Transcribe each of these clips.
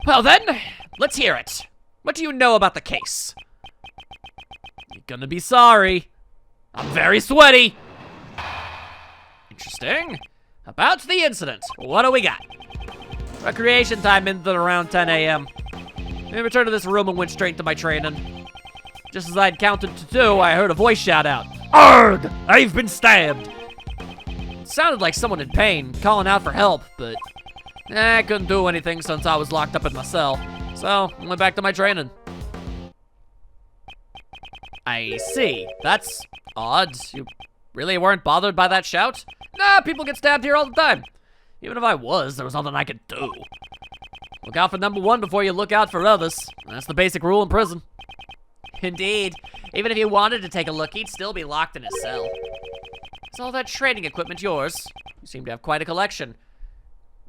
Well then, let's hear it. What do you know about the case? You're gonna be sorry. I'm very sweaty. Interesting. About the incident, what do we got? Recreation time ended at around 10 a.m. I returned to this room and went straight to my training. Just as I'd counted to 2, I heard a voice shout out, "Arg! I've been stabbed!" It sounded like someone in pain, calling out for help, but I couldn't do anything since I was locked up in my cell. So, I went back to my training. I see. That's odd. You really weren't bothered by that shout? Nah, people get stabbed here all the time. Even if I was, there was nothing I could do. Look out for number 1 before you look out for others. That's the basic rule in prison. Indeed. Even if you wanted to take a look, he'd still be locked in his cell. Is all that training equipment yours? You seem to have quite a collection.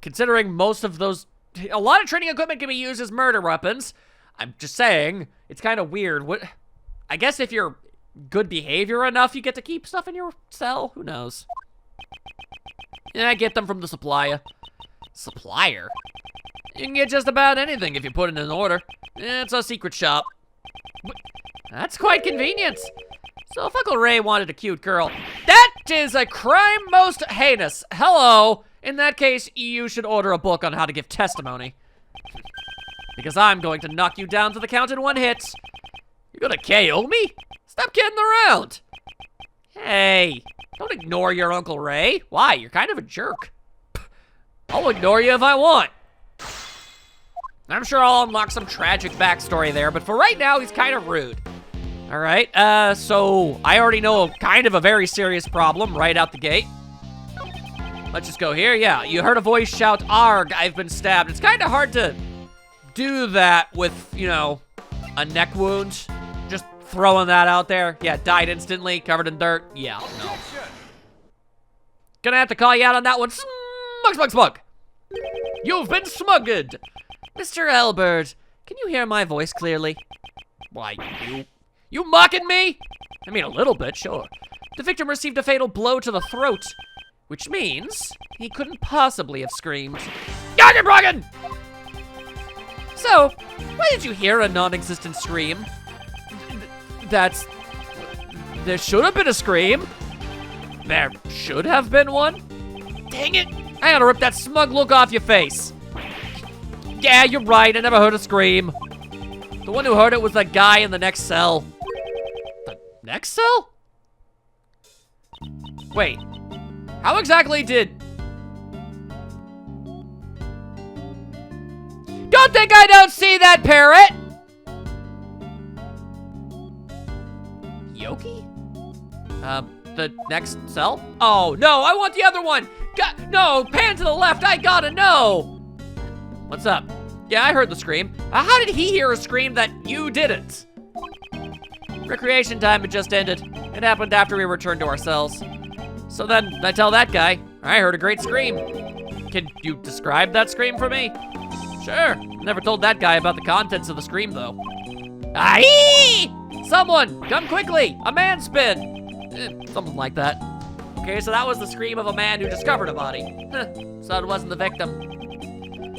Considering most of those... A lot of training equipment can be used as murder weapons. I'm just saying, it's kind of weird. What? I guess if you're good behavior enough, you get to keep stuff in your cell. Who knows? Yeah, I get them from the supplier. Supplier? You can get just about anything if you put it in order. It's a secret shop. That's quite convenient. So if Uncle Ray wanted a cute girl, that is a crime most heinous. Hello. In that case, you should order a book on how to give testimony. Because I'm going to knock you down to the count in 1 hit. You're gonna KO me? Stop kidding around. Hey, don't ignore your Uncle Ray. Why? You're kind of a jerk. I'll ignore you if I want. I'm sure I'll unlock some tragic backstory there, but for right now, he's kind of rude. All right, so I already know kind of a very serious problem right out the gate. Let's just go here. Yeah, you heard a voice shout, "Arg, I've been stabbed." It's kind of hard to do that with, you know, a neck wound. Just throwing that out there. Yeah, died instantly, covered in dirt. Yeah, no. Gonna have to call you out on that one. Smug. You've been smugged. Mr. Albert, can you hear my voice clearly? Why, you mocking me? I mean, a little bit, sure. The victim received a fatal blow to the throat, which means he couldn't possibly have screamed. Gaggenbroggen! So, why did you hear a non-existent scream? There should have been a scream. There should have been one? Dang it! I gotta rip that smug look off your face. Yeah, you're right, I never heard a scream. The one who heard it was that guy in the next cell. The next cell? Wait, how exactly did... Don't think I don't see that, parrot! Yoki? The next cell? Oh, no, I want the other one! No, pan to the left, I gotta know! What's up? Yeah, I heard the scream. How did he hear a scream that you didn't? Recreation time had just ended. It happened after we returned to our cells. So then, I tell that guy, I heard a great scream. Can you describe that scream for me? Sure. Never told that guy about the contents of the scream, though. Aye! Someone, come quickly! A man spin! Something like that. Okay, so that was the scream of a man who discovered a body. So it wasn't the victim.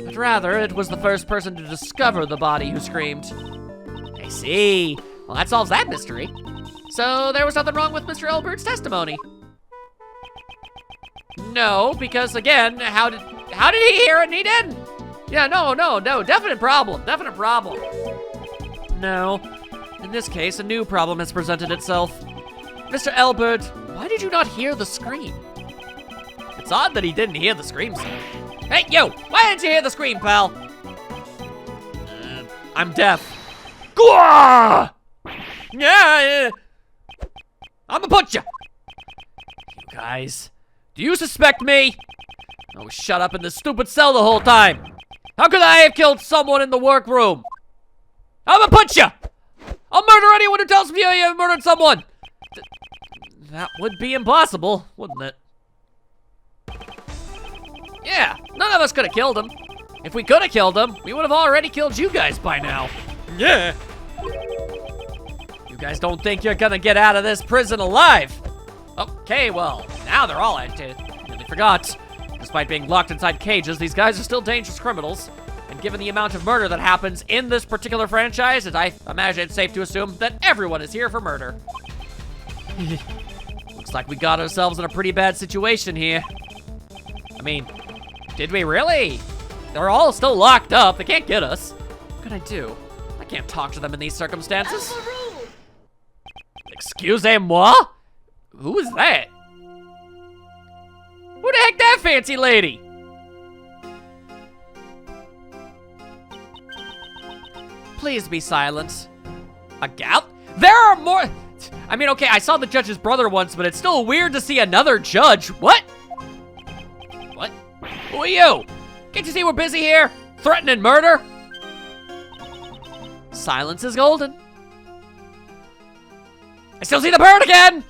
But rather, it was the first person to discover the body who screamed. I see. Well, that solves that mystery. So there was nothing wrong with Mr. Elbert's testimony. No, because again, how did he hear it and he didn't? Yeah, no, definite problem. No, in this case, a new problem has presented itself. Mr. Albert, why did you not hear the scream? It's odd that he didn't hear the scream, sir. Hey, you! Why didn't you hear the scream, pal? I'm deaf. Gah! Yeah! I'ma put you! You guys, do you suspect me? I was shut up in this stupid cell the whole time. How could I have killed someone in the workroom? I'ma put you! I'll murder anyone who tells me you murdered someone! That would be impossible, wouldn't it? Yeah, none of us could have killed him. If we could have killed him, we would have already killed you guys by now. Yeah. You guys don't think you're gonna get out of this prison alive? Okay, well, now they're all agitated. Nearly forgot. Despite being locked inside cages, these guys are still dangerous criminals. And given the amount of murder that happens in this particular franchise, I imagine it's safe to assume that everyone is here for murder. Looks like we got ourselves in a pretty bad situation here. I mean, did we really? They're all still locked up. They can't get us. What can I do? I can't talk to them in these circumstances. Excusez-moi? Who is that? Who the heck that fancy lady? Please be silent. A gal? There are more. I mean, okay, I saw the judge's brother once, but it's still weird to see another judge. What? What? Who are you? Can't you see we're busy here? Threatening murder? Silence is golden. I still see the bird again!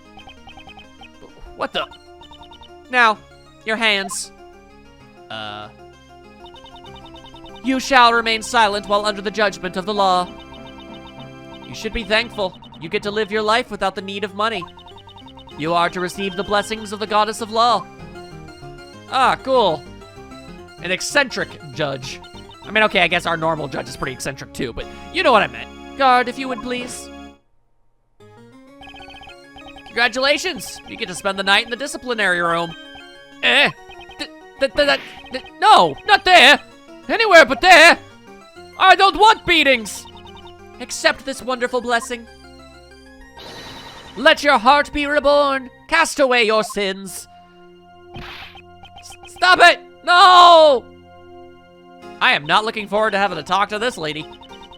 What the? Now, your hands. You shall remain silent while under the judgment of the law. You should be thankful. You get to live your life without the need of money. You are to receive the blessings of the goddess of law. Ah, cool. An eccentric judge. I mean, okay, I guess our normal judge is pretty eccentric too, but you know what I meant. Guard, if you would please. Congratulations! You get to spend the night in the disciplinary room. No, not there! Anywhere but there! I don't want beatings! Accept this wonderful blessing. Let your heart be reborn. Cast away your sins. Stop it! No! I am not looking forward to having to talk to this lady.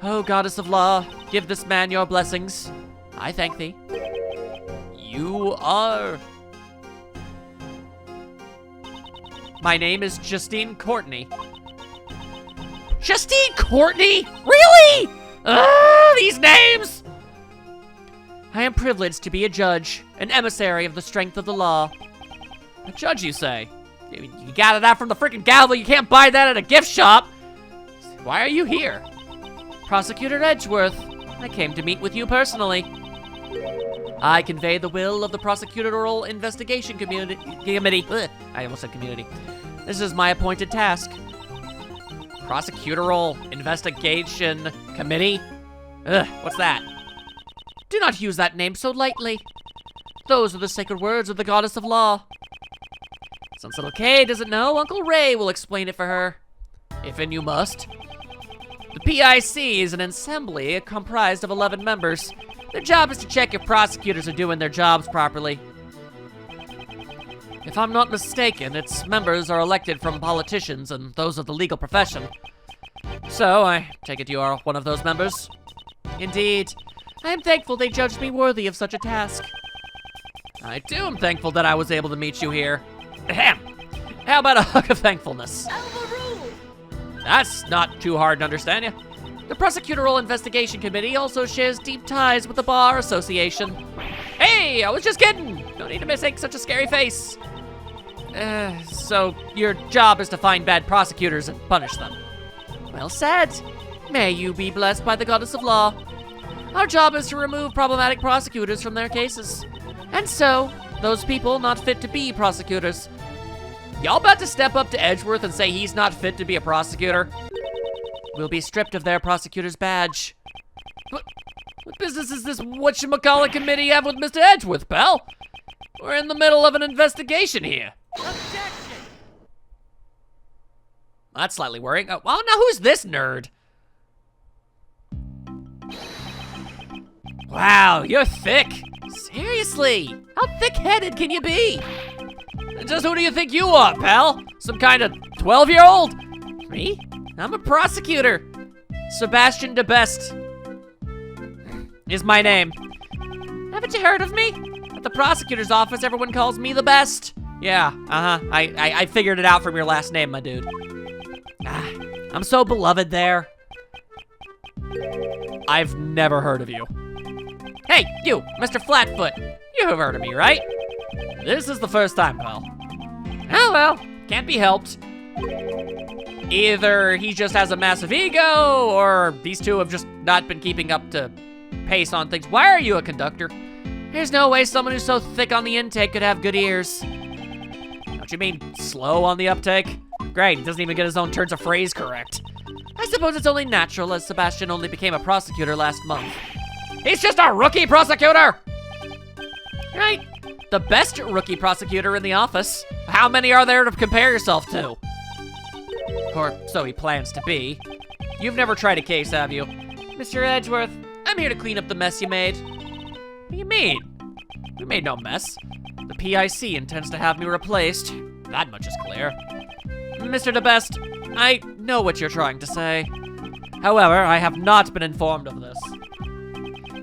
Oh, goddess of law, give this man your blessings. I thank thee. You are... My name is Justine Courtney. Justine Courtney? Really? These names! I am privileged to be a judge, an emissary of the strength of the law. A judge, you say? You got that from the freaking gavel. You can't buy that at a gift shop. Why are you here? Prosecutor Edgeworth, I came to meet with you personally. I convey the will of the prosecutorial investigation committee. I almost said community. This is my appointed task. Prosecutorial investigation committee? What's that? Do not use that name so lightly. Those are the sacred words of the goddess of law. Since little Kay doesn't know, Uncle Ray will explain it for her. If and you must. The PIC is an assembly comprised of 11 members. Their job is to check if prosecutors are doing their jobs properly. If I'm not mistaken, its members are elected from politicians and those of the legal profession. So, I take it you are one of those members? Indeed. I am thankful they judged me worthy of such a task. I too am thankful that I was able to meet you here. Ahem. How about a hug of thankfulness? That's not too hard to understand, yeah? The Prosecutorial Investigation Committee also shares deep ties with the Bar Association. Hey, I was just kidding. No need to make such a scary face. So your job is to find bad prosecutors and punish them. Well said. May you be blessed by the goddess of law. Our job is to remove problematic prosecutors from their cases. And so, those people not fit to be prosecutors. Y'all about to step up to Edgeworth and say he's not fit to be a prosecutor? Will be stripped of their prosecutor's badge. What business is this whatchamacallit committee have with Mr. Edgeworth, pal? We're in the middle of an investigation here. Objection! That's slightly worrying. Oh, well, now who's this nerd? Wow, you're thick. Seriously, how thick-headed can you be? Just who do you think you are, pal? Some kind of 12-year-old? Me? I'm a prosecutor. Sebastian de Best is my name. Haven't you heard of me? At the prosecutor's office, everyone calls me the best. Yeah, I figured it out from your last name, my dude. I'm so beloved there. I've never heard of you. Hey, you, Mr. Flatfoot. You have heard of me, right? This is the first time, pal. Oh, well, can't be helped. Either he just has a massive ego, or these two have just not been keeping up to pace on things. Why are you a conductor? There's no way someone who's so thick on the intake could have good ears. Don't you mean slow on the uptake? Great, he doesn't even get his own turns of phrase correct. I suppose it's only natural, as Sebastian only became a prosecutor last month. He's just a rookie prosecutor! Right? The best rookie prosecutor in the office. How many are there to compare yourself to? Or so he plans to be. You've never tried a case, have you? Mr. Edgeworth, I'm here to clean up the mess you made. What do you mean? We made no mess. The PIC intends to have me replaced. That much is clear. Mr. DeBest, I know what you're trying to say. However, I have not been informed of this.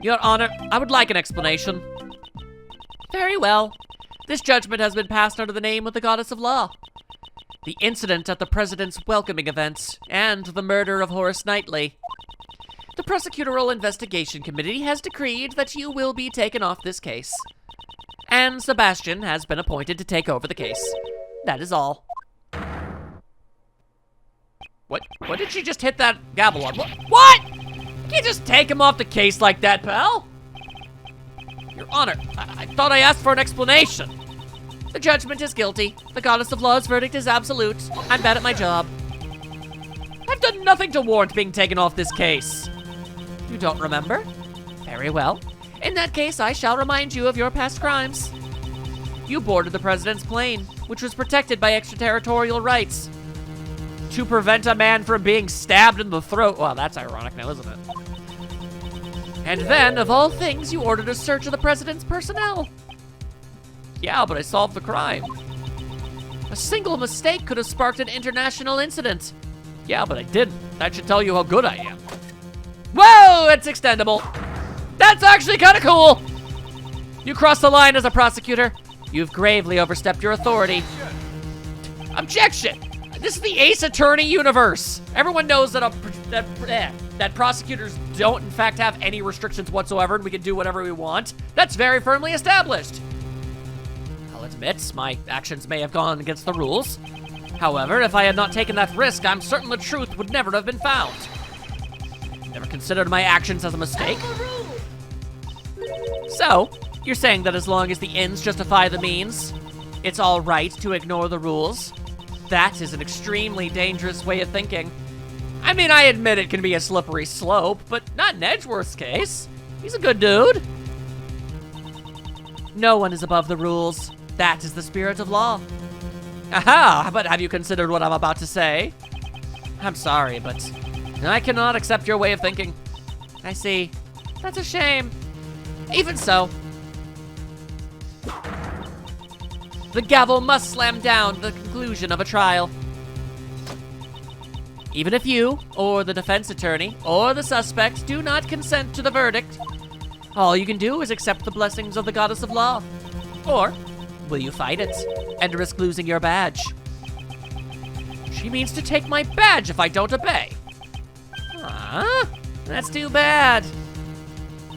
Your Honor, I would like an explanation. Very well. This judgment has been passed under the name of the Goddess of Law. The incident at the President's welcoming event, and the murder of Horace Knightley. The Prosecutorial Investigation Committee has decreed that you will be taken off this case. And Sebastian has been appointed to take over the case. That is all. What did she just hit that gavel on? What? You can't just take him off the case like that, pal. Your Honor, I thought I asked for an explanation. The judgment is guilty. The Goddess of Law's verdict is absolute. I'm bad at my job. I've done nothing to warrant being taken off this case. You don't remember? Very well. In that case, I shall remind you of your past crimes. You boarded the President's plane, which was protected by extraterritorial rights. To prevent a man from being stabbed in the throat. Well, that's ironic now, isn't it? And then, of all things, you ordered a search of the President's personnel. Yeah, but I solved the crime. A single mistake could have sparked an international incident. Yeah, but I didn't. That should tell you how good I am. Whoa, it's extendable. That's actually kind of cool. You crossed the line as a prosecutor. You've gravely overstepped your authority. Objection! This is the Ace Attorney universe. Everyone knows that that prosecutors don't, in fact, have any restrictions whatsoever, and we can do whatever we want. That's very firmly established. I'll admit, my actions may have gone against the rules. However, if I had not taken that risk, I'm certain the truth would never have been found. Never considered my actions as a mistake. So, you're saying that as long as the ends justify the means, it's all right to ignore the rules? That is an extremely dangerous way of thinking. I mean, I admit it can be a slippery slope, but not in Edgeworth's case. He's a good dude. No one is above the rules. That is the spirit of law. Aha, but have you considered what I'm about to say? I'm sorry, but I cannot accept your way of thinking. I see. That's a shame. Even so, the gavel must slam down the conclusion of a trial. Even if you, or the defense attorney, or the suspect do not consent to the verdict, all you can do is accept the blessings of the Goddess of Law. Or, will you fight it, and risk losing your badge? She means to take my badge if I don't obey. Ah, that's too bad.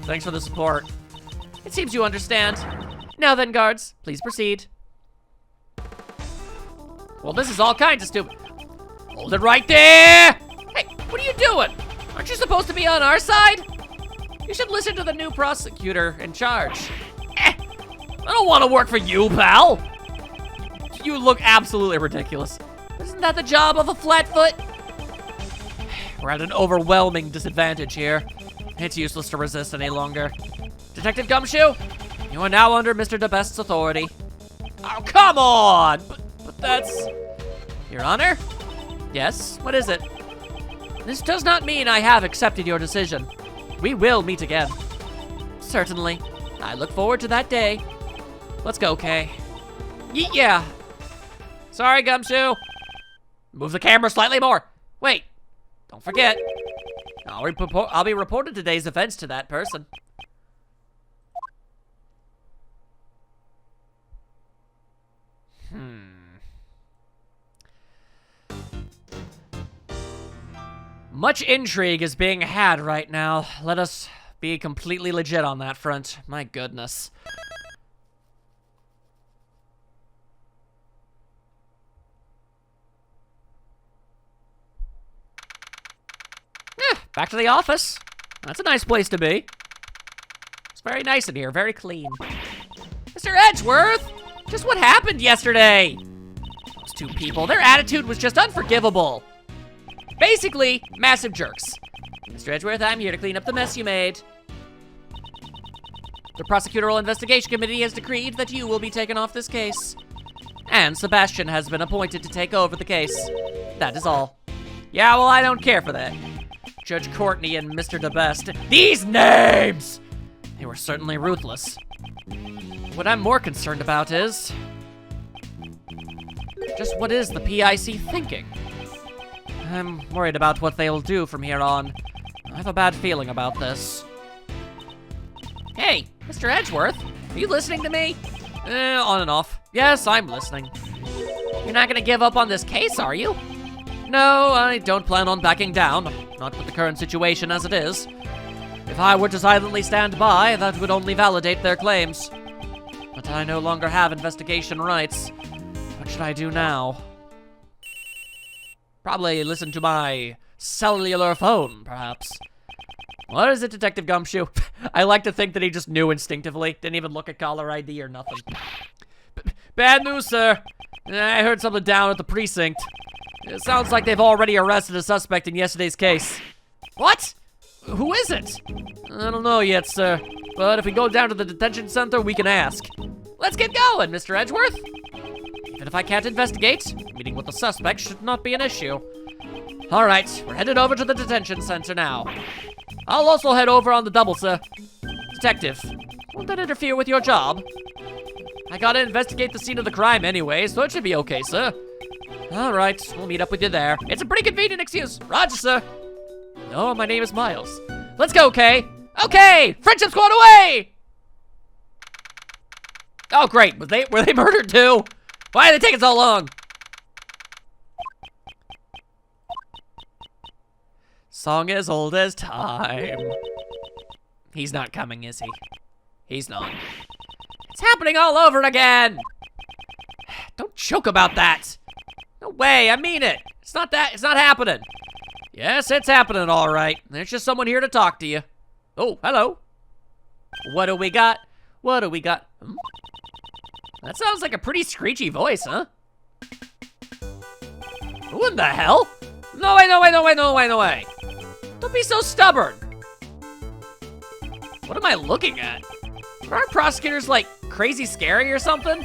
Thanks for the support. It seems you understand. Now then, guards, please proceed. Well, this is all kinds of stupid. Hold it right there! Hey, what are you doing? Aren't you supposed to be on our side? You should listen to the new prosecutor in charge. I don't want to work for you, pal. You look absolutely ridiculous. Isn't that the job of a flatfoot? We're at an overwhelming disadvantage here. It's useless to resist any longer. Detective Gumshoe, you are now under Mr. DeBest's authority. Oh, come on! But that's... Your Honor? Yes, what is it? This does not mean I have accepted your decision. We will meet again. Certainly. I look forward to that day. Let's go, Kay. Yeah. Sorry, Gumshoe. Move the camera slightly more. Wait. Don't forget. I'll be reporting today's events to that person. Much intrigue is being had right now. Let us be completely legit on that front. My goodness. Back to the office. That's a nice place to be. It's very nice in here, very clean. Mr. Edgeworth! Just what happened yesterday? Those two people, their attitude was just unforgivable. Basically, massive jerks. Mr. Edgeworth, I'm here to clean up the mess you made. The prosecutorial investigation committee has decreed that you will be taken off this case. And Sebastian has been appointed to take over the case. That is all. Yeah, well, I don't care for that. Judge Courtney and Mr. DeBest. These names! They were certainly ruthless. What I'm more concerned about is... just what is the PIC thinking? I'm worried about what they'll do from here on. I have a bad feeling about this. Hey, Mr. Edgeworth, are you listening to me? On and off. Yes, I'm listening. You're not gonna give up on this case, are you? No, I don't plan on backing down. Not with the current situation as it is. If I were to silently stand by, that would only validate their claims. But I no longer have investigation rights. What should I do now? Probably listen to my cellular phone, perhaps. What is it, Detective Gumshoe? I like to think that he just knew instinctively. Didn't even look at caller ID or nothing. Bad news, sir. I heard something down at the precinct. It sounds like they've already arrested a suspect in yesterday's case. What? Who is it? I don't know yet, sir. But if we go down to the detention center, we can ask. Let's get going, Mr. Edgeworth. Even if I can't investigate, meeting with the suspect should not be an issue. All right, we're headed over to the detention center now. I'll also head over on the double, sir. Detective, won't that interfere with your job? I gotta investigate the scene of the crime anyway, so it should be okay, sir. All right, we'll meet up with you there. It's a pretty convenient excuse. Roger, sir. No, my name is Miles. Let's go, Kay. Okay, friendship squad away! Oh, great. Were they murdered too? Why are they taking so long? Song as old as time. He's not coming, is he? He's not. It's happening all over again. Don't joke about that. No way, I mean it. It's not happening. Yes, it's happening all right. There's just someone here to talk to you. Oh, hello. What do we got? What do we got? That sounds like a pretty screechy voice, huh? Who in the hell? No way, no way, no way, no way, no way. Don't be so stubborn. What am I looking at? Are our prosecutors like crazy scary or something?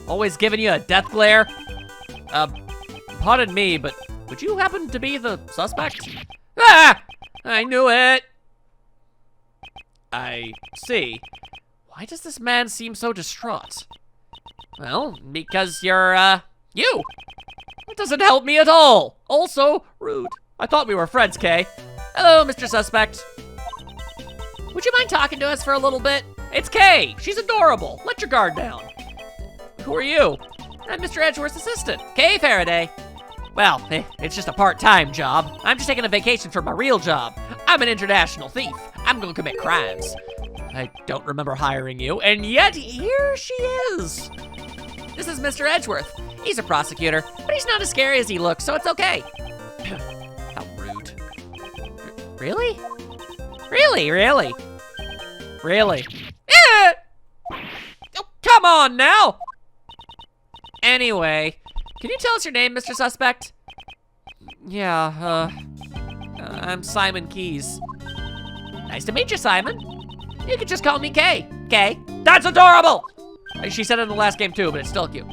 Always giving you a death glare? Pardon me, but would you happen to be the suspect? Ah! I knew it. I see. Why does this man seem so distraught? Well, because you're, you. It doesn't help me at all. Also, rude. I thought we were friends, Kay. Hello, Mr. Suspect. Would you mind talking to us for a little bit? It's Kay. She's adorable. Let your guard down. Who are you? I'm Mr. Edgeworth's assistant, Kay Faraday. Well, it's just a part-time job. I'm just taking a vacation from my real job. I'm an international thief. I'm gonna commit crimes. I don't remember hiring you, and yet here she is. This is Mr. Edgeworth. He's a prosecutor, but he's not as scary as he looks, so it's okay. How rude. Really? Really, really? Really? Eh! Oh, come on now! Anyway, can you tell us your name, Mr. Suspect? Yeah, I'm Simon Keys. Nice to meet you, Simon. You could just call me Kay. Kay? That's adorable! She said it in the last game too, but it's still cute.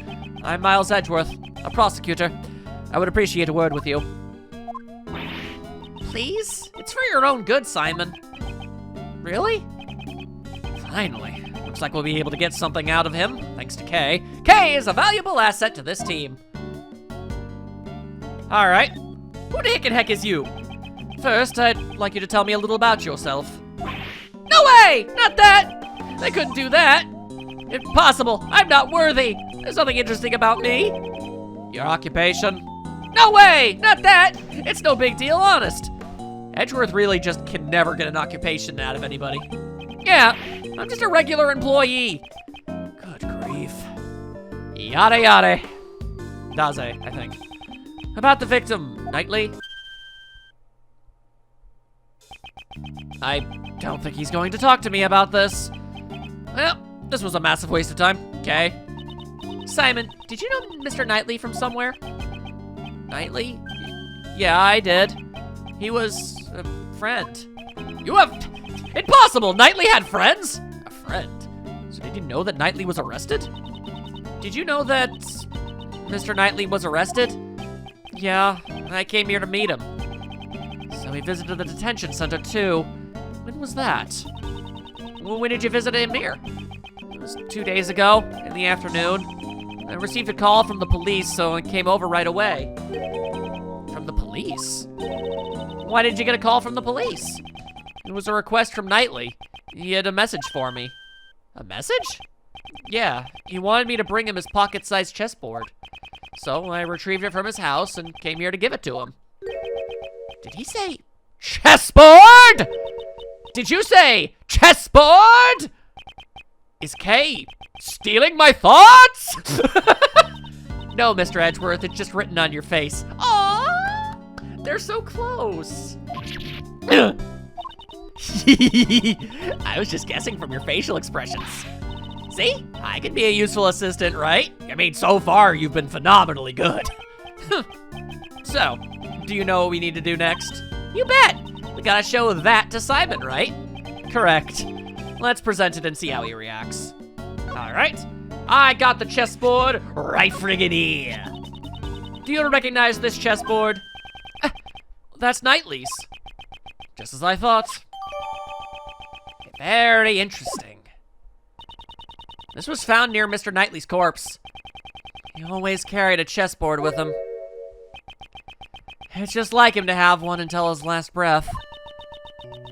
I'm Miles Edgeworth, a prosecutor. I would appreciate a word with you. Please? It's for your own good, Simon. Really? Finally. Looks like we'll be able to get something out of him, thanks to Kay. Kay is a valuable asset to this team. All right. Who the heck is you? First, I'd like you to tell me a little about yourself. No way! Not that! They couldn't do that. Impossible. I'm not worthy. There's nothing interesting about me. Your occupation? No way! Not that! It's no big deal, honest. Edgeworth really just can never get an occupation out of anybody. Yeah, I'm just a regular employee. Good grief. Yada yada. Daze, I think. About the victim, Knightley. I don't think he's going to talk to me about this. Well, this was a massive waste of time. Okay. Simon, did you know Mr. Knightley from somewhere? Knightley? Yeah, I did. He was a friend. You have... Impossible! Knightley had friends? A friend? So did you know that Knightley was arrested? Did you know that Mr. Knightley was arrested? Yeah, I came here to meet him. So he visited the detention center too. When was that? Well, when did you visit him here? It was 2 days ago, in the afternoon. I received a call from the police, so I came over right away. From the police? Why did you get a call from the police? It was a request from Knightley. He had a message for me. A message? Yeah, he wanted me to bring him his pocket-sized chessboard. So I retrieved it from his house and came here to give it to him. Did he say chessboard? Did you say chessboard? Is Kay stealing my thoughts? No, Mr. Edgeworth, it's just written on your face. Aww, they're so close. I was just guessing from your facial expressions. See, I can be a useful assistant, right? I mean, so far, you've been phenomenally good. So, do you know what we need to do next? You bet! We gotta show that to Simon, right? Correct. Let's present it and see how he reacts. All right, I got the chessboard right friggin' here. Do you recognize this chessboard? That's Knightley's. Just as I thought. Very interesting. This was found near Mr. Knightley's corpse. He always carried a chessboard with him. It's just like him to have one until his last breath.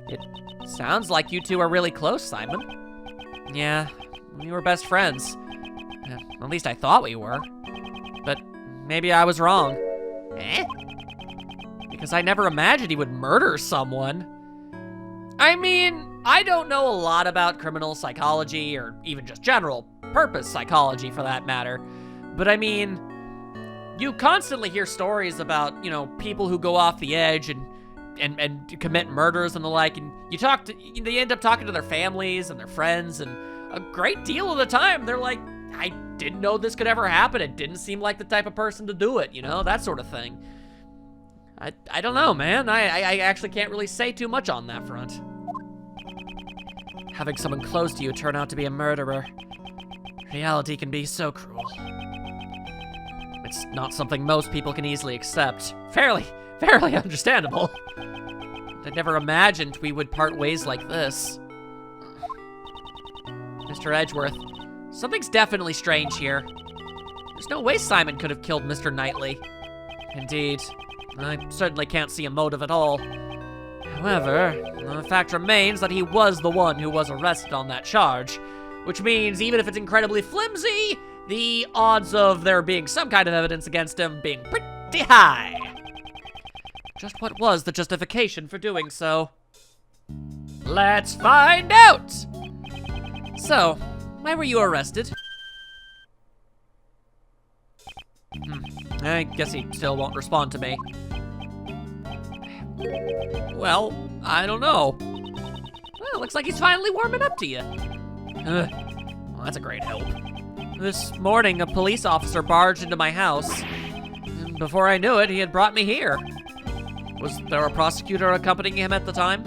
It sounds like you two are really close, Simon. Yeah, we were best friends. At least I thought we were. But maybe I was wrong. Eh? Because I never imagined he would murder someone. I mean, I don't know a lot about criminal psychology or even just general purpose psychology for that matter. But I mean, you constantly hear stories about, you know, people who go off the edge and commit murders and the like, and they end up talking to their families and their friends, and a great deal of the time they're like, I didn't know this could ever happen. It didn't seem like the type of person to do it, you know, that sort of thing. I don't know, man. I actually can't really say too much on that front. Having someone close to you turn out to be a murderer. Reality can be so cruel. It's not something most people can easily accept. Fairly understandable. I never imagined we would part ways like this. Mr. Edgeworth, something's definitely strange here. There's no way Simon could have killed Mr. Knightley. Indeed. I certainly can't see a motive at all. However, the fact remains that he was the one who was arrested on that charge, which means even if it's incredibly flimsy, the odds of there being some kind of evidence against him being pretty high. Just what was the justification for doing so? Let's find out! So, why were you arrested? I guess he still won't respond to me. Well, I don't know. Well, looks like he's finally warming up to you. Well, that's a great help. This morning, a police officer barged into my house. And before I knew it, he had brought me here. Was there a prosecutor accompanying him at the time?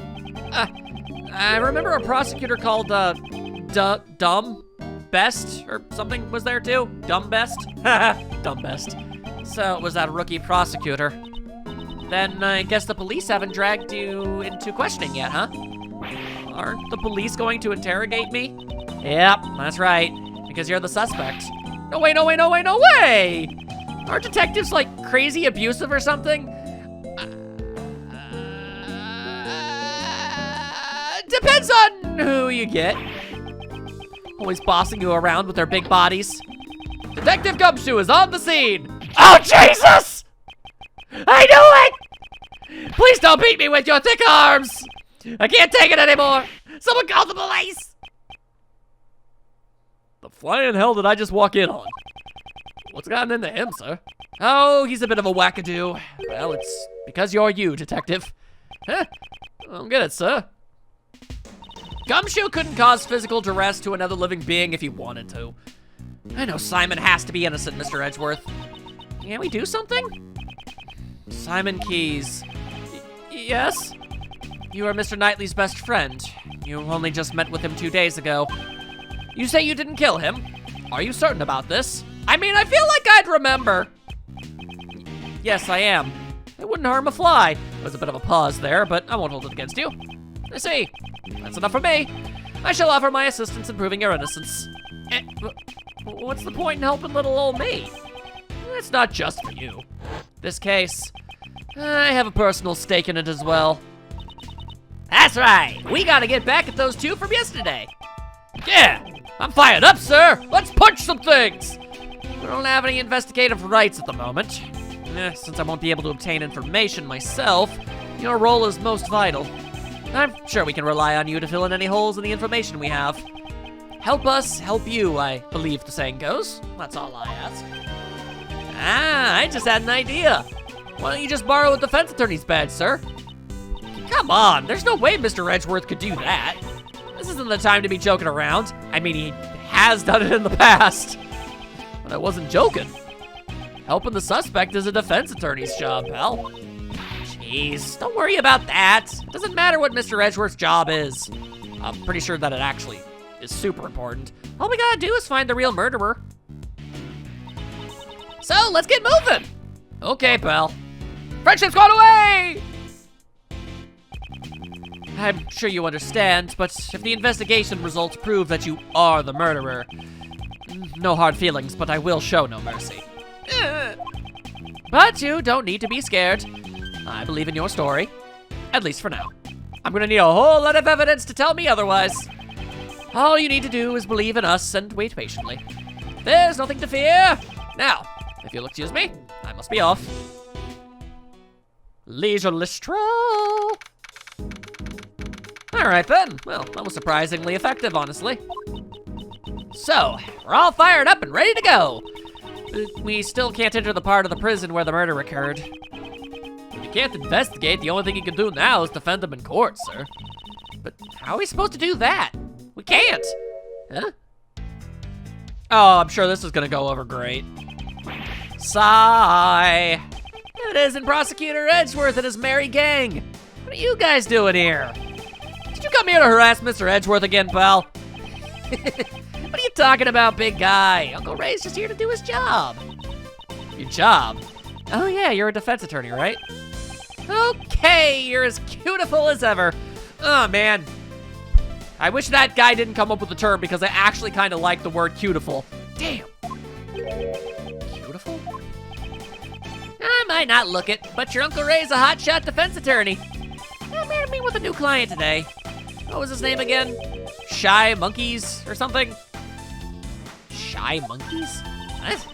I remember a prosecutor called, Dumb Best or something was there too? Dumb Best? Dumb Best. So it was that rookie prosecutor. Then I guess the police haven't dragged you into questioning yet, huh? Aren't the police going to interrogate me? Yep, that's right, because you're the suspect. No way, no way, no way, no way! Aren't detectives like crazy abusive or something? Depends on who you get. Always bossing you around with their big bodies. Detective Gumshoe is on the scene. Oh, Jesus! I knew it! Please don't beat me with your thick arms! I can't take it anymore! Someone call the police! The flying hell did I just walk in on? What's gotten into him, sir? Oh, he's a bit of a wackadoo. Well, it's because you're you, detective. Huh? I don't get it, sir. Gumshoe couldn't cause physical duress to another living being if he wanted to. I know Simon has to be innocent, Mr. Edgeworth. Can we do something? Simon Keyes. Yes? You are Mr. Knightley's best friend. You only just met with him 2 days ago. You say you didn't kill him? Are you certain about this? I mean, I feel like I'd remember. Yes, I am. It wouldn't harm a fly. There was a bit of a pause there, but I won't hold it against you. I see. That's enough for me. I shall offer my assistance in proving your innocence. What's the point in helping little old me? It's not just for you. This case, I have a personal stake in it as well. That's right. We gotta get back at those two from yesterday. Yeah, I'm fired up, sir. Let's punch some things. We don't have any investigative rights at the moment. Since I won't be able to obtain information myself, your role is most vital. I'm sure we can rely on you to fill in any holes in the information we have. Help us, help you, I believe the saying goes. That's all I ask. I just had an idea. Why don't you just borrow a defense attorney's badge, sir? Come on, there's no way Mr. Edgeworth could do that. This isn't the time to be joking around. I mean, he has done it in the past. But I wasn't joking. Helping the suspect is a defense attorney's job, pal. Jeez, don't worry about that. It doesn't matter what Mr. Edgeworth's job is. I'm pretty sure that it actually is super important. All we gotta do is find the real murderer. So, let's get moving. Okay, pal. Friendship's gone away! I'm sure you understand, but if the investigation results prove that you are the murderer, no hard feelings, but I will show no mercy. But you don't need to be scared. I believe in your story, at least for now. I'm gonna need a whole lot of evidence to tell me otherwise. All you need to do is believe in us and wait patiently. There's nothing to fear. Now, if you'll excuse me, I must be off. Leisurely stroll. All right then, well, that was surprisingly effective, honestly. So, we're all fired up and ready to go. We still can't enter the part of the prison where the murder occurred. If you can't investigate, the only thing you can do now is defend them in court, sir. But how are we supposed to do that? We can't. Huh? Oh, I'm sure this is gonna go over great. Sigh. It isn't Prosecutor Edgeworth and his merry gang. What are you guys doing here? Did you come here to harass Mr. Edgeworth again, pal? What are you talking about, big guy? Uncle Ray's just here to do his job. Your job? Oh yeah, you're a defense attorney, right? Okay, you're as beautiful as ever. Oh man. I wish that guy didn't come up with the term because I actually kind of like the word cutiful. Damn. Cutiful? I might not look it, but your Uncle Ray's a hotshot defense attorney. I met me with a new client today. What was his name again? Shy Monkeys or something? Shy Monkeys? What?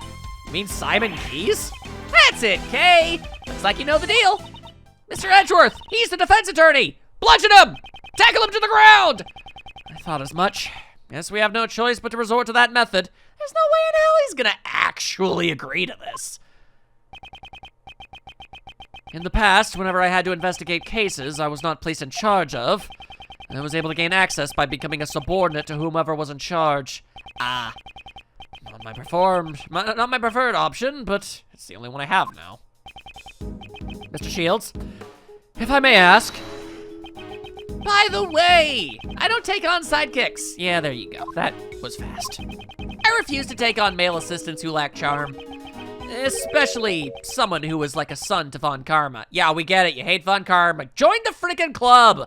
You mean Simon Keyes? That's it, Kay. Looks like you know the deal. Mr. Edgeworth, he's the defense attorney. Bludgeon him! Tackle him to the ground! I thought as much. Guess we have no choice but to resort to that method. There's no way in hell he's gonna actually agree to this. In the past, whenever I had to investigate cases I was not placed in charge of, I was able to gain access by becoming a subordinate to whomever was in charge. Not my preferred option, but it's the only one I have now. Mr. Shields, if I may ask. By the way, I don't take on sidekicks. Yeah, there you go. That was fast. I refuse to take on male assistants who lack charm. Especially someone who is like a son to Von Karma. Yeah, we get it. You hate Von Karma. Join the freaking club!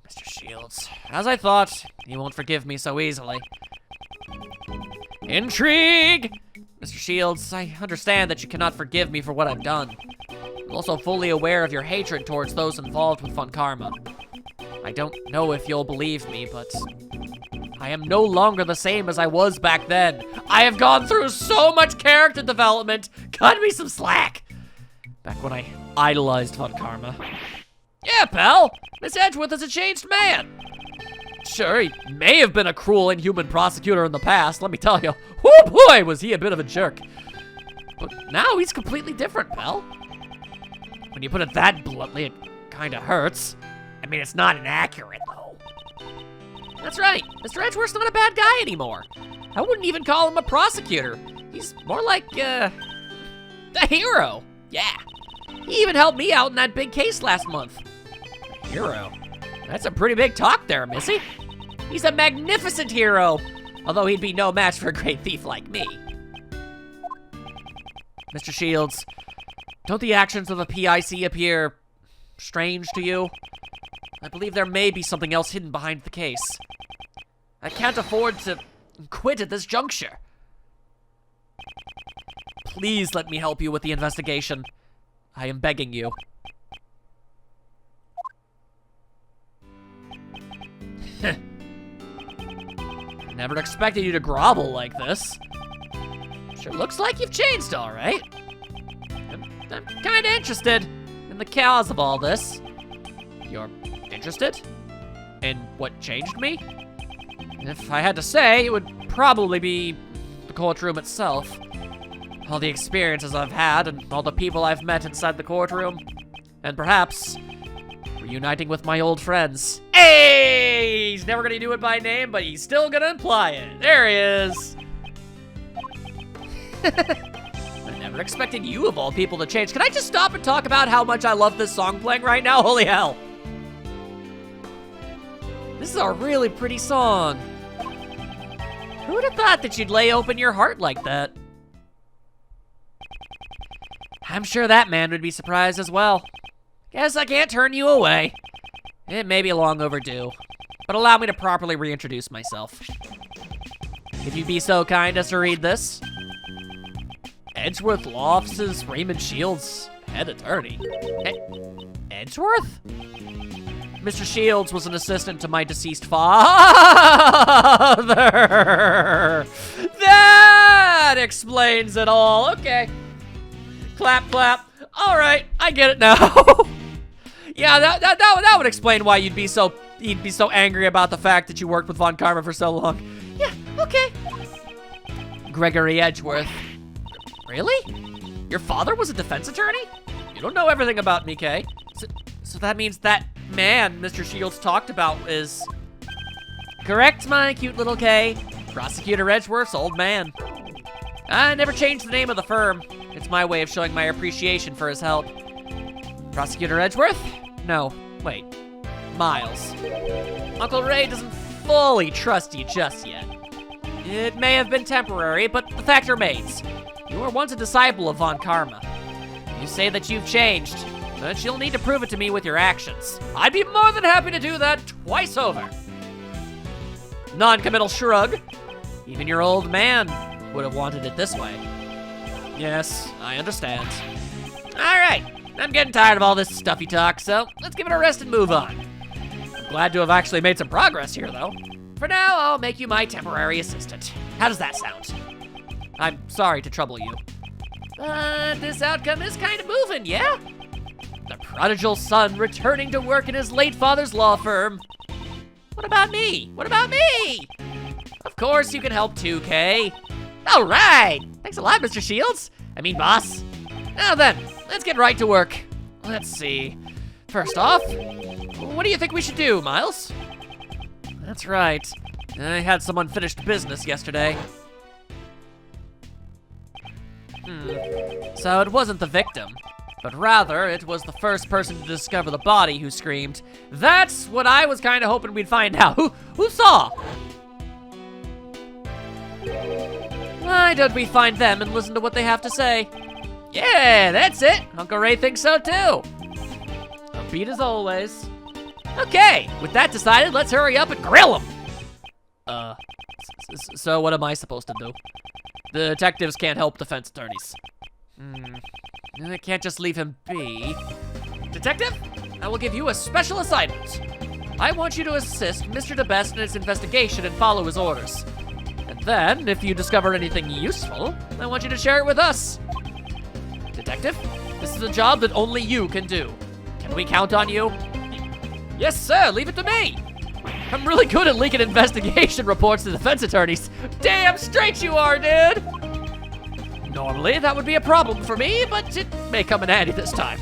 Mr. Shields, as I thought, you won't forgive me so easily. Intrigue! Mr. Shields, I understand that you cannot forgive me for what I've done. I'm also fully aware of your hatred towards those involved with Von Karma. I don't know if you'll believe me, but I am no longer the same as I was back then. I have gone through so much character development. Cut me some slack. Back when I idolized Von Karma. Yeah, pal. Miss Edgeworth is a changed man. Sure, he may have been a cruel, inhuman prosecutor in the past, let me tell you. Oh boy, was he a bit of a jerk. But now he's completely different, pal. When you put it that bluntly, it kinda hurts. I mean, it's not inaccurate, though. That's right, Mr. Edgeworth's not a bad guy anymore. I wouldn't even call him a prosecutor. He's more like, a hero. Yeah. He even helped me out in that big case last month. A hero? That's a pretty big talk there, Missy. He's a magnificent hero, although he'd be no match for a great thief like me. Mr. Shields, don't the actions of the PIC appear strange to you? I believe there may be something else hidden behind the case. I can't afford to quit at this juncture. Please let me help you with the investigation. I am begging you. Never expected you to grovel like this. Sure looks like you've changed, all right. I'm kind of interested in the cause of all this. You're interested in what changed me? If I had to say, it would probably be the courtroom itself. All the experiences I've had and all the people I've met inside the courtroom. And perhaps reuniting with my old friends. Hey! He's never gonna do it by name, but he's still gonna imply it. There he is. I never expected you of all people to change. Can I just stop and talk about how much I love this song playing right now? Holy hell. This is a really pretty song. Who would have thought that you'd lay open your heart like that? I'm sure that man would be surprised as well. Guess I can't turn you away. It may be long overdue, but allow me to properly reintroduce myself. If you'd be so kind as to read this. Edgeworth Law Office's Raymond Shields, head attorney. Edgeworth? Mr. Shields was an assistant to my deceased father. That explains it all. Okay. Clap, clap. All right, I get it now. Yeah, that would explain why you'd be so angry about the fact that you worked with Von Karma for so long. Yeah, okay. Gregory Edgeworth. Really? Your father was a defense attorney? You don't know everything about me, Kay. So that means that man Mr. Shields talked about is... Correct, my cute little Kay. Prosecutor Edgeworth's old man. I never changed the name of the firm. It's my way of showing my appreciation for his help. Prosecutor Edgeworth? No, wait. Miles. Uncle Ray doesn't fully trust you just yet. It may have been temporary, but the fact remains. You were once a disciple of Von Karma. You say that you've changed, but you'll need to prove it to me with your actions. I'd be more than happy to do that twice over. Non-committal shrug. Even your old man would have wanted it this way. Yes, I understand. All right, I'm getting tired of all this stuffy talk, so let's give it a rest and move on. I'm glad to have actually made some progress here, though. For now, I'll make you my temporary assistant. How does that sound? I'm sorry to trouble you. But this outcome is kind of moving, yeah? The prodigal son returning to work in his late father's law firm. What about me? What about me? Of course you can help too, Kay. All right. Thanks a lot, Mr. Shields. I mean, boss. Now then, let's get right to work. Let's see. First off, what do you think we should do, Miles? That's right. I had some unfinished business yesterday. So it wasn't the victim, but rather it was the first person to discover the body who screamed. That's what I was kind of hoping we'd find out. Who saw? Why don't we find them and listen to what they have to say? Yeah, that's it. Uncle Ray thinks so too. Upbeat as always. Okay, with that decided, let's hurry up and grill him. So what am I supposed to do? The detectives can't help defense attorneys. I can't just leave him be. Detective, I will give you a special assignment. I want you to assist Mr. DeBest in his investigation and follow his orders. And then, if you discover anything useful, I want you to share it with us. Detective, this is a job that only you can do. Can we count on you? Yes, sir, leave it to me. I'm really good at leaking investigation reports to defense attorneys. Damn straight you are, dude! Normally, that would be a problem for me, but it may come in handy this time.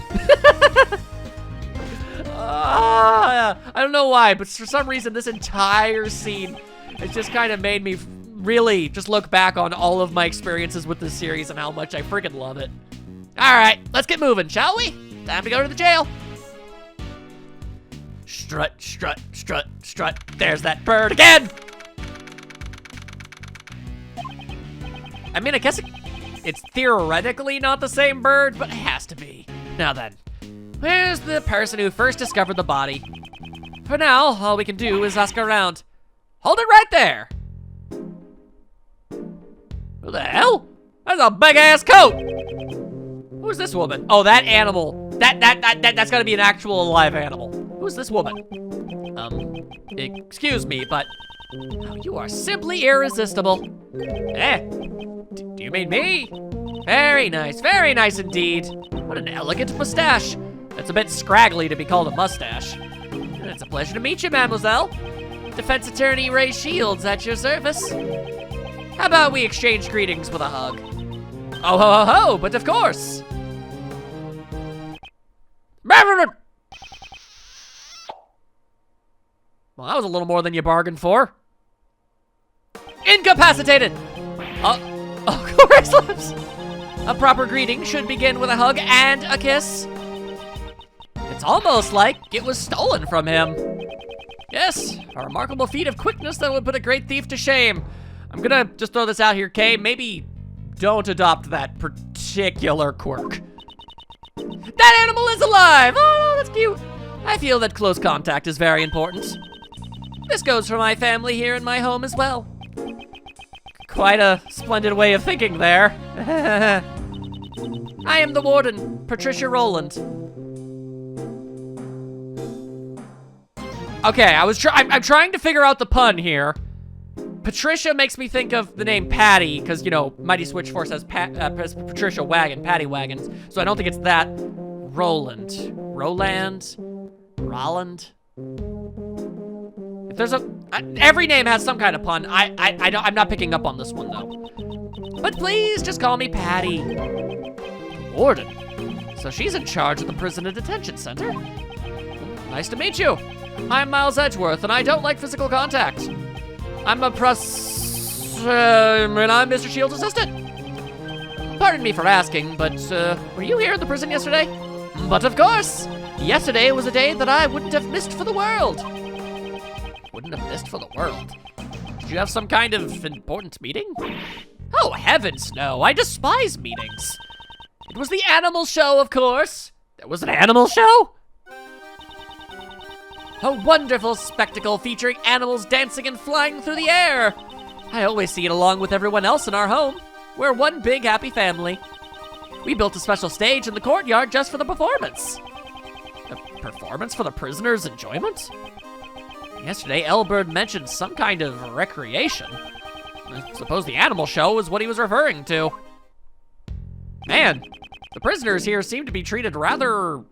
I don't know why, but for some reason, this entire scene has just kind of made me really just look back on all of my experiences with this series and how much I freaking love it. All right, let's get moving, shall we? Time to go to the jail. Strut, strut, strut, strut. There's that bird again. I mean, I guess it's theoretically not the same bird, but it has to be. Now then, where's the person who first discovered the body? For now, all we can do is ask around. Hold it right there. Who the hell? That's a big-ass coat. Who's this woman? Oh, that animal. That's gotta be an actual live animal. Who's this woman? Excuse me, but oh, you are simply irresistible. Do you mean me? Very nice indeed. What an elegant mustache. It's a bit scraggly to be called a mustache. It's a pleasure to meet you, mademoiselle. Defense attorney Ray Shields at your service. How about we exchange greetings with a hug? Oh ho ho ho, but of course. Well, that was a little more than you bargained for. Incapacitated! Of course, lips. A proper greeting should begin with a hug and a kiss. It's almost like it was stolen from him. Yes, a remarkable feat of quickness that would put a great thief to shame. I'm gonna just throw this out here, Kay. Maybe don't adopt that particular quirk. That animal is alive! Oh, that's cute. I feel that close contact is very important. This goes for my family here in my home as well. Quite a splendid way of thinking there. I am the warden, Patricia Rowland. Okay, I'm trying to figure out the pun here. Patricia makes me think of the name Patty, because, you know, Mighty Switch Force has Patricia Wagon, Patty Wagons. So I don't think it's that. Roland. If there's every name has some kind of pun. I'm not picking up on this one, though. But please, just call me Patty. Warden. So she's in charge of the prison and detention center. Nice to meet you. I'm Miles Edgeworth, and I don't like physical contact. I'm and I'm Mr. Shields' assistant. Pardon me for asking, but were you here in the prison yesterday? But of course. Yesterday was a day that I wouldn't have missed for the world. Wouldn't have missed for the world? Did you have some kind of important meeting? Oh, heavens no. I despise meetings. It was the animal show, of course. There was an animal show? A wonderful spectacle featuring animals dancing and flying through the air. I always see it along with everyone else in our home. We're one big happy family. We built a special stage in the courtyard just for the performance. A performance for the prisoners' enjoyment? Yesterday, Elbert mentioned some kind of recreation. I suppose the animal show is what he was referring to. Man, the prisoners here seem to be treated rather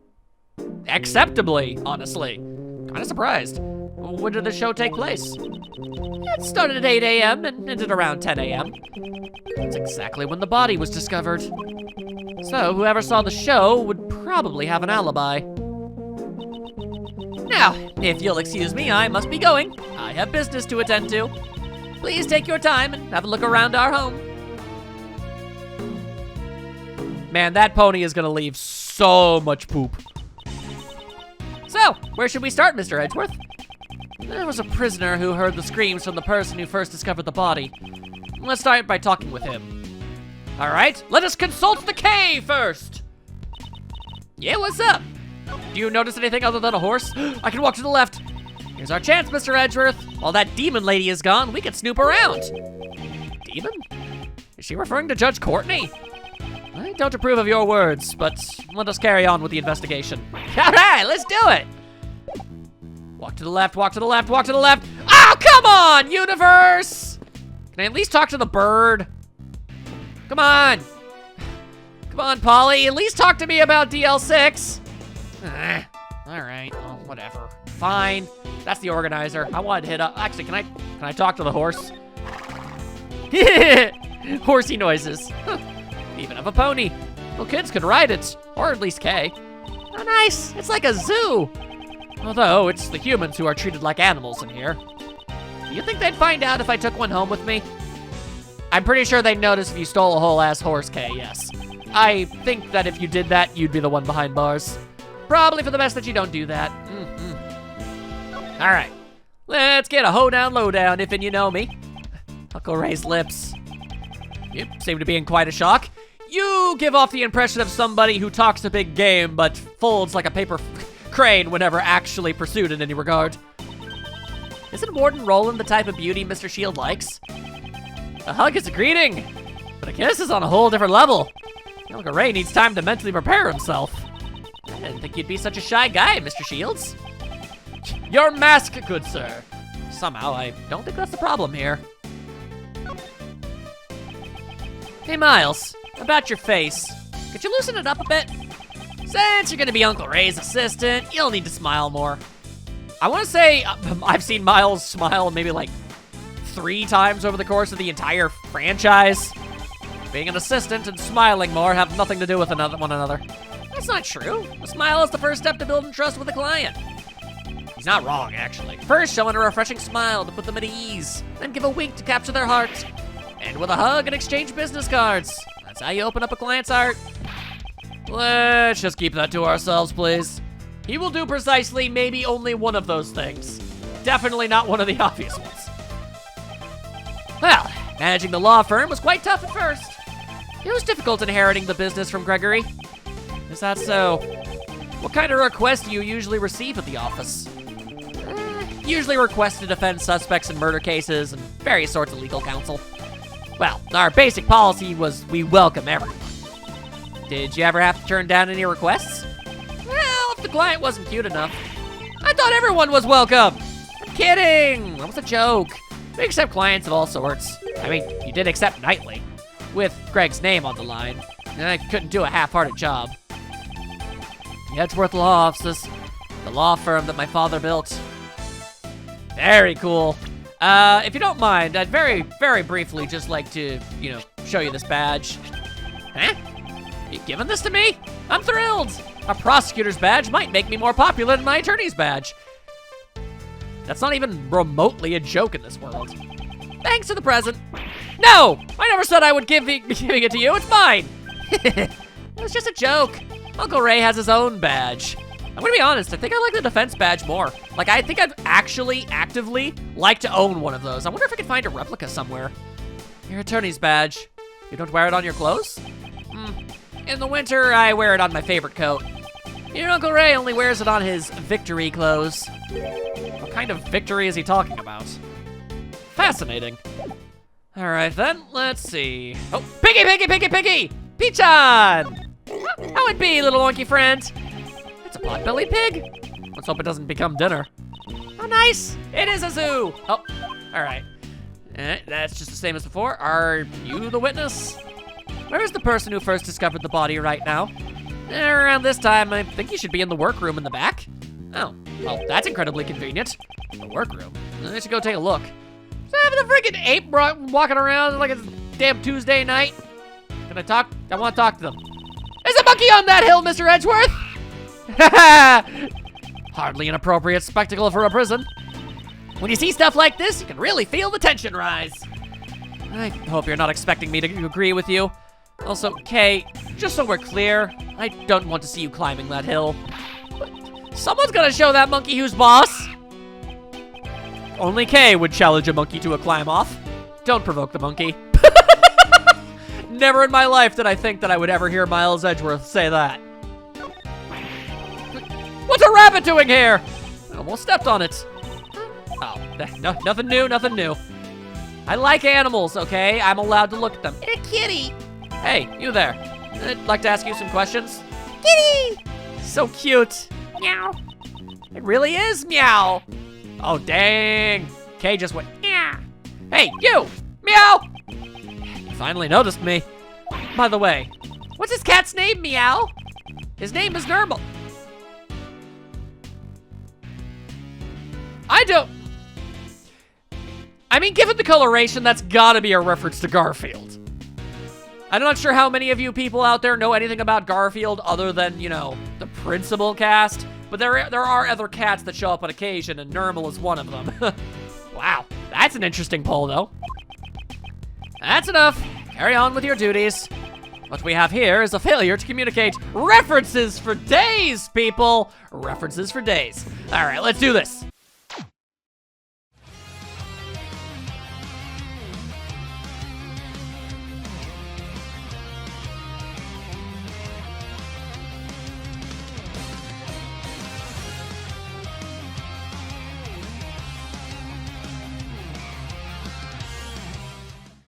acceptably, honestly. Kind of surprised. When did the show take place? It started at 8 a.m. and ended around 10 a.m. That's exactly when the body was discovered. So whoever saw the show would probably have an alibi. Now, if you'll excuse me, I must be going. I have business to attend to. Please take your time and have a look around our home. Man, that pony is gonna leave so much poop. So, where should we start, Mr. Edgeworth? There was a prisoner who heard the screams from the person who first discovered the body. Let's start by talking with him. All right, let us consult the K first. Yeah, what's up? Do you notice anything other than a horse? I can walk to the left. Here's our chance, Mr. Edgeworth. While that demon lady is gone, we can snoop around. Demon? Is she referring to Judge Courtney? I don't approve of your words, but let us carry on with the investigation. All right, let's do it. Walk to the left, walk to the left, walk to the left. Oh, come on, universe! Can I at least talk to the bird? Come on. Come on, Polly, at least talk to me about DL6. All right, well, whatever. Fine, that's the organizer. I wanted to hit up. Actually, can I talk to the horse? Horsey noises. Even of a pony. Well, kids could ride it, or at least Kay. Oh, nice, it's like a zoo. Although, it's the humans who are treated like animals in here. Do you think they'd find out if I took one home with me? I'm pretty sure they'd notice if you stole a whole ass horse, Kay, yes. I think that if you did that, you'd be the one behind bars. Probably for the best that you don't do that. All right, let's get a hoedown lowdown, if and you know me. Uncle Ray's lips. You seem to be in quite a shock. You give off the impression of somebody who talks a big game, but folds like a paper crane whenever actually pursued in any regard. Isn't Warden Roland the type of beauty Mr. Shield likes? A hug is a greeting, but a kiss is on a whole different level. Uncle Ray needs time to mentally prepare himself. I didn't think you'd be such a shy guy, Mr. Shields. Your mask, good sir. Somehow, I don't think that's the problem here. Hey, Miles, about your face. Could you loosen it up a bit? Since you're gonna be Uncle Ray's assistant, you'll need to smile more. I wanna say, I've seen Miles smile maybe like 3 times over the course of the entire franchise. Being an assistant and smiling more have nothing to do with one another. That's not true. A smile is the first step to building trust with a client. He's not wrong, actually. First, show them a refreshing smile to put them at ease. Then give a wink to capture their heart. End with a hug and exchange business cards. That's how you open up a client's heart. Let's just keep that to ourselves, please. He will do precisely maybe only one of those things. Definitely not one of the obvious ones. Well, managing the law firm was quite tough at first. It was difficult inheriting the business from Gregory. Is that so? What kind of requests do you usually receive at the office? Usually requests to defend suspects in murder cases and various sorts of legal counsel. Well, our basic policy was we welcome everyone. Did you ever have to turn down any requests? Well, if the client wasn't cute enough. I thought everyone was welcome. I'm kidding. That was a joke. We accept clients of all sorts. I mean, you did accept Knightley, with Greg's name on the line. And I couldn't do a half-hearted job. The Edgeworth Law Offices, the law firm that my father built. Very cool. If you don't mind, I'd very, very briefly just like to, show you this badge. Huh? You giving this to me? I'm thrilled. A prosecutor's badge might make me more popular than my attorney's badge. That's not even remotely a joke in this world. Thanks for the present. No, I never said I would be giving it to you. It's mine. It was just a joke. Uncle Ray has his own badge. I'm gonna be honest, I think I like the defense badge more. Like, I think I'd actually, actively like to own one of those. I wonder if I can find a replica somewhere. Your attorney's badge. You don't wear it on your clothes? In the winter, I wear it on my favorite coat. Your Uncle Ray only wears it on his victory clothes. What kind of victory is he talking about? Fascinating. All right, then, let's see. Oh, Piggy, Piggy, Piggy, Piggy! Peach-on! How it be, little monkey friend? It's a pot-bellied pig. Let's hope it doesn't become dinner. Oh, nice. It is a zoo. Oh, all right. That's just the same as before. Are you the witness? Where's the person who first discovered the body right now? Around this time, I think you should be in the workroom in the back. Oh, well, that's incredibly convenient. The workroom? I should go take a look. Is having a freaking ape walking around like it's damn Tuesday night? Can I talk? I want to talk to them. There's a monkey on that hill, Mr. Edgeworth! Hardly an appropriate spectacle for a prison. When you see stuff like this, you can really feel the tension rise. I hope you're not expecting me to agree with you. Also, Kay, just so we're clear, I don't want to see you climbing that hill. But someone's gonna show that monkey who's boss. Only Kay would challenge a monkey to a climb off. Don't provoke the monkey. Never in my life did I think that I would ever hear Miles Edgeworth say that. What's a rabbit doing here? I almost stepped on it. Oh, no, nothing new, nothing new. I like animals, okay? I'm allowed to look at them. And a kitty. Hey, you there. I'd like to ask you some questions. Kitty! So cute. Meow. It really is meow. Oh, dang. Kay just went, meow. Hey, you! Meow! You finally noticed me. By the way, what's his cat's name, Meow? His name is Normal. I mean, given the coloration, that's gotta be a reference to Garfield. I'm not sure how many of you people out there know anything about Garfield other than, the principal cast, but there are other cats that show up on occasion, and Normal is one of them. Wow, that's an interesting poll, though. That's enough. Carry on with your duties. What we have here is a failure to communicate. References for days, people. References for days. All right, let's do this.